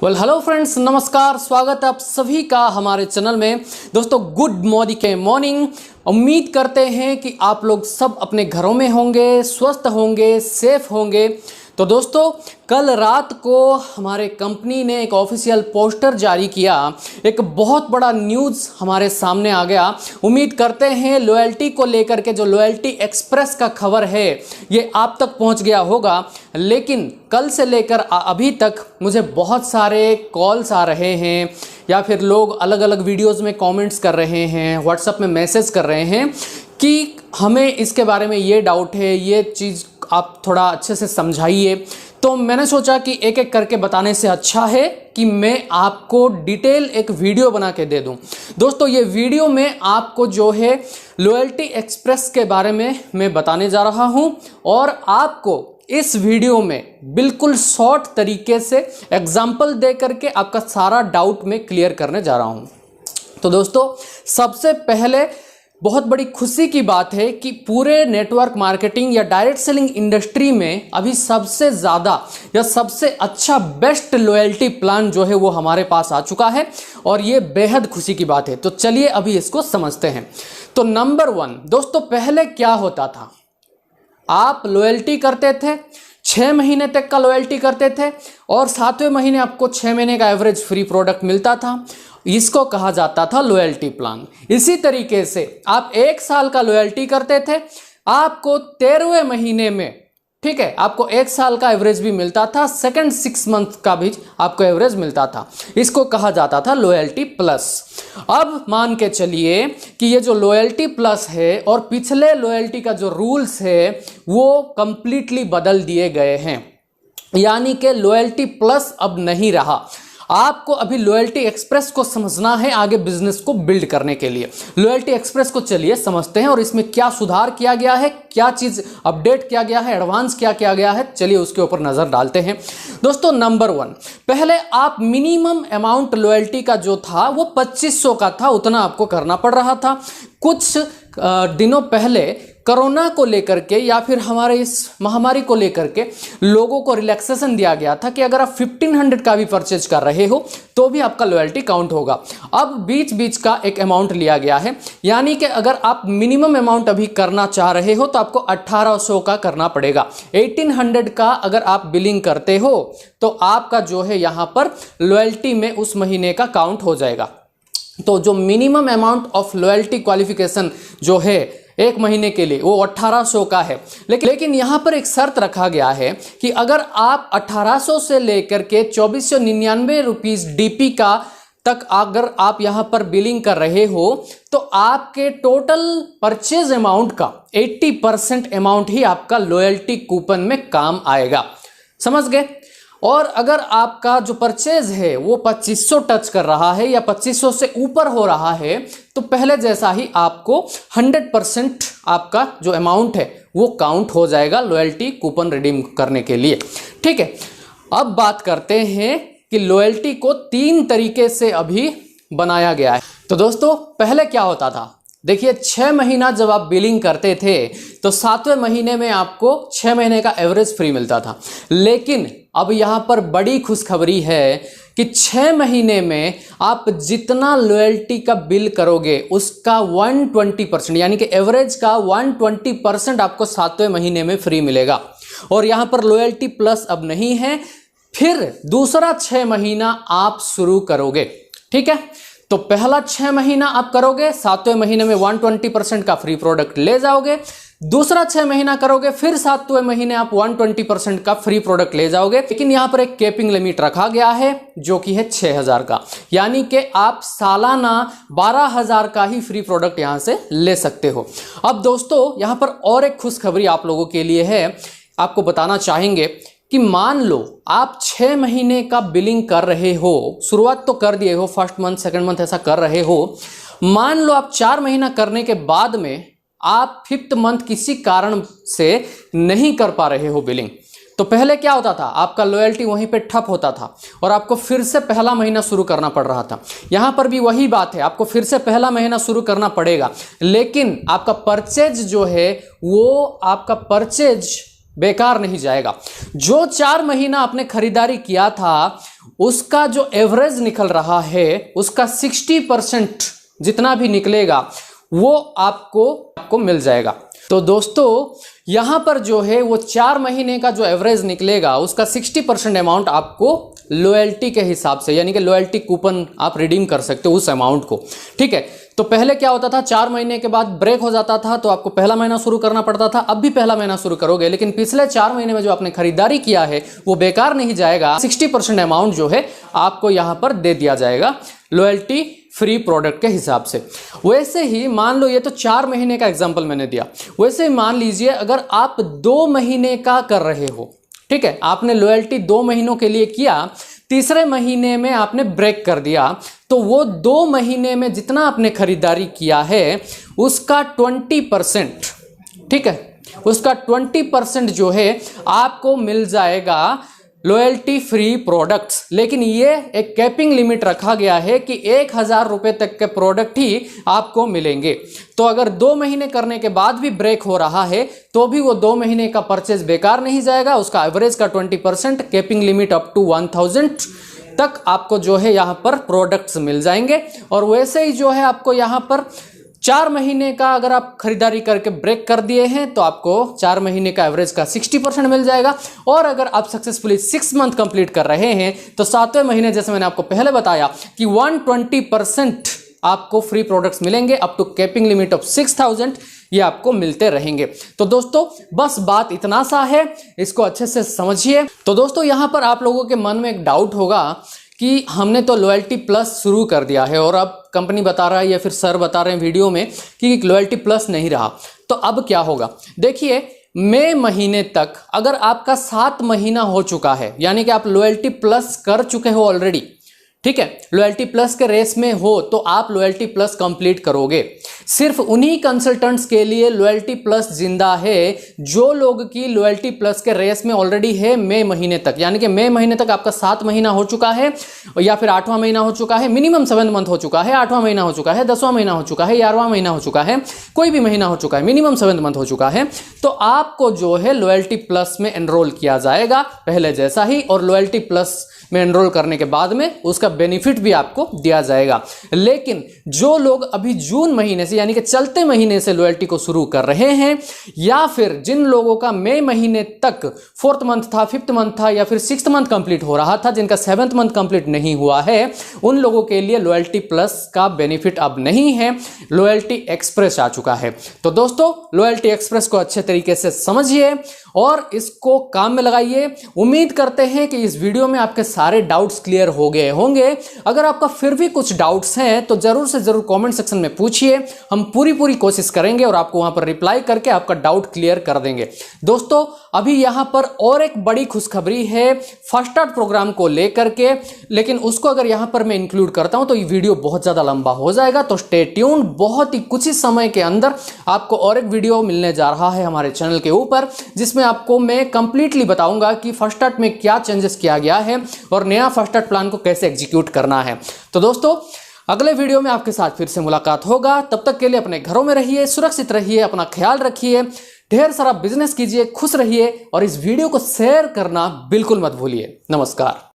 Hello friends, नमस्कार। स्वागत है आप सभी का हमारे चैनल में। दोस्तों, गुड मॉर्निंग। उम्मीद करते हैं कि आप लोग सब अपने घरों में होंगे, स्वस्थ होंगे, सेफ होंगे। तो दोस्तों, कल रात को हमारे कंपनी ने एक ऑफिशियल पोस्टर जारी किया। एक बहुत बड़ा न्यूज़ हमारे सामने आ गया। उम्मीद करते हैं लॉयल्टी को लेकर के जो लॉयल्टी एक्सप्रेस का खबर है ये आप तक पहुंच गया होगा। लेकिन कल से लेकर अभी तक मुझे बहुत सारे कॉल्स आ रहे हैं या फिर लोग अलग अलग वीडियोस में कमेंट्स कर रहे हैं, व्हाट्सएप में मैसेज कर रहे हैं कि हमें इसके बारे में ये डाउट है, ये चीज़ आप थोड़ा अच्छे से समझाइए। तो मैंने सोचा कि एक एक करके बताने से अच्छा है कि मैं आपको डिटेल एक वीडियो बना के दे दूं। दोस्तों, ये वीडियो में आपको जो है लॉयल्टी एक्सप्रेस के बारे में मैं बताने जा रहा हूं और आपको इस वीडियो में बिल्कुल शॉर्ट तरीके से एग्जाम्पल दे करके आपका सारा डाउट मैं क्लियर करने जा रहा हूं। तो दोस्तों, सबसे पहले बहुत बड़ी खुशी की बात है कि पूरे नेटवर्क मार्केटिंग या डायरेक्ट सेलिंग इंडस्ट्री में अभी सबसे ज़्यादा या सबसे अच्छा बेस्ट लॉयल्टी प्लान जो है वो हमारे पास आ चुका है और ये बेहद खुशी की बात है। तो चलिए अभी इसको समझते हैं। तो नंबर 1 दोस्तों, पहले क्या होता था, आप लॉयल्टी करते थे, 6 महीने तक का लॉयल्टी करते थे और 7वें महीने आपको 6 महीने का एवरेज फ्री प्रोडक्ट मिलता था। इसको कहा जाता था लॉयल्टी प्लान। इसी तरीके से आप 1 साल का लॉयल्टी करते थे, आपको 13वें महीने में, ठीक है, आपको 1 साल का एवरेज भी मिलता था, सेकंड 6 मंथ का भी आपको एवरेज मिलता था। इसको कहा जाता था लॉयल्टी प्लस। अब मान के चलिए कि ये जो लॉयल्टी प्लस है और पिछले लॉयल्टी का जो रूल्स है वो कंप्लीटली बदल दिए गए हैं, यानी कि लॉयल्टी प्लस अब नहीं रहा। आपको अभी लॉयल्टी एक्सप्रेस को समझना है आगे बिजनेस को बिल्ड करने के लिए। लॉयल्टी एक्सप्रेस को चलिए समझते हैं और इसमें क्या सुधार किया गया है, क्या चीज अपडेट किया गया है, एडवांस क्या किया गया है, चलिए उसके ऊपर नजर डालते हैं। दोस्तों, नंबर 1, पहले आप मिनिमम अमाउंट लॉयल्टी का जो था वो 2500 का था, उतना आपको करना पड़ रहा था। कुछ दिनों पहले कोरोना को लेकर के या फिर हमारे इस महामारी को लेकर के लोगों को रिलैक्सेशन दिया गया था कि अगर आप 1500 का भी परचेज कर रहे हो तो भी आपका लॉयल्टी काउंट होगा। अब बीच बीच का एक अमाउंट लिया गया है, यानी कि अगर आप मिनिमम अमाउंट अभी करना चाह रहे हो तो आपको 1800 का करना पड़ेगा। 1800 का अगर आप बिलिंग करते हो तो आपका जो है यहां पर लॉयल्टी में उस महीने का काउंट हो जाएगा। तो जो minimum amount of loyalty qualification जो है 1 महीने के लिए वो 1800 का है। लेकिन यहां पर एक शर्त रखा गया है कि अगर आप 1800 से लेकर के 2499 रुपीज डीपी का तक अगर आप यहां पर बिलिंग कर रहे हो तो आपके टोटल परचेज अमाउंट का 80% अमाउंट ही आपका लॉयल्टी कूपन में काम आएगा। समझ गए? और अगर आपका जो परचेज है वो 2500 टच कर रहा है या 2500 से ऊपर हो रहा है तो पहले जैसा ही आपको 100% आपका जो अमाउंट है वो काउंट हो जाएगा लॉयल्टी कूपन रिडीम करने के लिए। ठीक है, अब बात करते हैं कि लॉयल्टी को 3 तरीके से अभी बनाया गया है। तो दोस्तों, पहले क्या होता था, देखिए 6 महीना जब आप बिलिंग करते थे तो 7वें महीने में आपको 6 महीने का एवरेज फ्री मिलता था। लेकिन अब यहां पर बड़ी खुशखबरी है कि 6 महीने में आप जितना लॉयल्टी का बिल करोगे उसका 120% यानी कि एवरेज का 120% आपको 7वें महीने में फ्री मिलेगा। और यहां पर लॉयल्टी प्लस अब नहीं है, फिर दूसरा 6 महीना आप शुरू करोगे। ठीक है, तो पहला 6 महीना आप करोगे, 7वें महीने में 120% का फ्री प्रोडक्ट ले जाओगे। दूसरा 6 महीना करोगे, फिर 7वें महीने आप 120% का फ्री प्रोडक्ट ले जाओगे। लेकिन यहां पर एक कैपिंग लिमिट रखा गया है जो कि है 6000 का, यानी कि आप सालाना 12000 का ही फ्री प्रोडक्ट यहां से ले सकते हो। अब दोस्तों, यहां पर और एक खुशखबरी आप लोगों के लिए है, आपको बताना चाहेंगे कि मान लो आप 6 महीने का बिलिंग कर रहे हो, शुरुआत तो कर दिए हो, फर्स्ट मंथ सेकंड मंथ ऐसा कर रहे हो। मान लो आप 4 महीना करने के बाद में आप 5th मंथ किसी कारण से नहीं कर पा रहे हो बिलिंग, तो पहले क्या होता था, आपका लॉयल्टी वहीं पे ठप होता था और आपको फिर से पहला महीना शुरू करना पड़ रहा था। यहां पर भी वही बात है, आपको फिर से पहला महीना शुरू करना पड़ेगा, लेकिन आपका परचेज जो है वो आपका परचेज बेकार नहीं जाएगा। जो 4 महीना आपने खरीदारी किया था उसका जो एवरेज निकल रहा है उसका 60% जितना भी निकलेगा वो आपको मिल जाएगा। तो दोस्तों यहां पर जो है वो 4 महीने का जो एवरेज निकलेगा उसका 60% अमाउंट आपको लॉयल्टी के हिसाब से, यानी कि लॉयल्टी कूपन आप रिडीम कर सकते हो उस अमाउंट को, ठीक है। तो पहले क्या होता था, 4 महीने के बाद ब्रेक हो जाता था तो आपको पहला महीना शुरू करना पड़ता था। अब भी पहला महीना शुरू करोगे, लेकिन पिछले 4 महीने में जो आपने खरीदारी किया है वो बेकार नहीं जाएगा। 60% अमाउंट जो है आपको यहां पर दे दिया जाएगा लॉयल्टी फ्री प्रोडक्ट के हिसाब से। वैसे ही मान लो, ये तो 4 महीने का एग्जांपल मैंने दिया, वैसे ही मान लीजिए अगर आप 2 महीने का कर रहे हो, ठीक है, आपने लॉयल्टी 2 महीनों के लिए किया, तीसरे महीने में आपने ब्रेक कर दिया, तो वो 2 महीने में जितना आपने खरीदारी किया है उसका 20%, ठीक है, उसका 20% जो है आपको मिल जाएगा लॉयल्टी फ्री प्रोडक्ट्स। लेकिन ये एक कैपिंग लिमिट रखा गया है कि 1000 रुपए तक के प्रोडक्ट ही आपको मिलेंगे। तो अगर 2 महीने करने के बाद भी ब्रेक हो रहा है तो भी वो 2 महीने का परचेज बेकार नहीं जाएगा। उसका एवरेज का 20%, कैपिंग लिमिट अप टू 1000 तक आपको जो है यहाँ पर प्रोडक्ट्स मिल जाएंगे। और वैसे ही जो है आपको यहाँ पर 4 महीने का अगर आप खरीदारी करके ब्रेक कर दिए हैं तो आपको 4 महीने का एवरेज का 60% मिल जाएगा। और अगर आप सक्सेसफुली 6 मंथ कंप्लीट कर रहे हैं तो 7वें महीने, जैसे मैंने आपको पहले बताया कि 120% आपको फ्री प्रोडक्ट्स मिलेंगे up to capping limit of 6000, ये आपको मिलते रहेंगे। तो दोस्तों बस बात इतना सा है, इसको अच्छे से समझिए। तो दोस्तों यहां पर आप लोगों के मन में एक डाउट होगा कि हमने तो लॉयल्टी प्लस शुरू कर दिया है और अब कंपनी बता रहा है या फिर सर बता रहे हैं वीडियो में कि लॉयल्टी प्लस नहीं रहा, तो अब क्या होगा। देखिए, मई महीने तक अगर आपका 7 महीना हो चुका है, यानी कि आप लॉयल्टी प्लस कर चुके हो ऑलरेडी, ठीक है, लॉयल्टी प्लस के रेस में हो, तो आप लॉयल्टी प्लस कंप्लीट करोगे। सिर्फ उन्हीं कंसल्टेंट्स के लिए लॉयल्टी प्लस जिंदा है जो लोग की लॉयल्टी प्लस के रेस में ऑलरेडी है मई महीने तक। यानी कि मई महीने तक आपका 7 महीना हो चुका है या फिर 8वां महीना हो चुका है, मिनिमम 7 मंथ हो चुका है, 8वां महीना हो चुका है, 10वां महीना हो चुका है, 11वां महीना हो चुका है, कोई भी महीना हो चुका है, मिनिमम 7 मंथ हो चुका है, तो आपको जो है लॉयल्टी प्लस में एनरोल किया जाएगा पहले जैसा ही। और लॉयल्टी प्लस में एनरोल करने के बाद में उसका बेनिफिट भी आपको दिया जाएगा। लेकिन जो लोग अभी जून महीने से, यानी कि चलते महीने से लॉयल्टी को शुरू कर रहे हैं, या फिर जिन लोगों का मई महीने तक 4th मंथ था, 5th मंथ था या फिर 6th मंथ कंप्लीट हो रहा था, जिनका 7th मंथ कंप्लीट नहीं हुआ है, उन लोगों के लिए लॉयल्टी प्लस का बेनिफिट अब नहीं है, लॉयल्टी एक्सप्रेस आ चुका है। तो दोस्तों लॉयल्टी एक्सप्रेस को अच्छे तरीके से समझिए और इसको काम में लगाइए। उम्मीद करते हैं कि इस वीडियो में आपके सारे डाउट्स क्लियर हो गए होंगे। अगर आपका फिर भी कुछ डाउट्स हैं तो जरूर से जरूर कमेंट सेक्शन में पूछिए, हम पूरी कोशिश करेंगे और आपको वहां पर रिप्लाई करके आपका डाउट क्लियर कर देंगे। दोस्तों अभी यहां पर और एक बड़ी खुशखबरी है फर्स्ट स्टार्ट प्रोग्राम को लेकर के, लेकिन उसको अगर यहां पर मैं इंक्लूड करता हूं तो ये वीडियो बहुत ज्यादा लंबा हो जाएगा, तो स्टे ट्यून्ड। बहुत ही कुछ ही समय के अंदर आपको और एक वीडियो मिलने जा रहा है हमारे चैनल के ऊपर, जिसमें आपको मैं कंप्लीटली बताऊंगा कि फर्स्ट स्टार्ट में क्या चेंजेस किया गया है और नया फर्स्ट स्टार्ट प्लान को कैसे एग्जीक्यूट करना है। तो दोस्तों अगले वीडियो में आपके साथ फिर से मुलाकात होगा। तब तक के लिए अपने घरों में रहिए, सुरक्षित रहिए, अपना ख्याल रखिए, ढेर सारा बिजनेस कीजिए, खुश रहिए और इस वीडियो को शेयर करना बिल्कुल मत भूलिए। नमस्कार।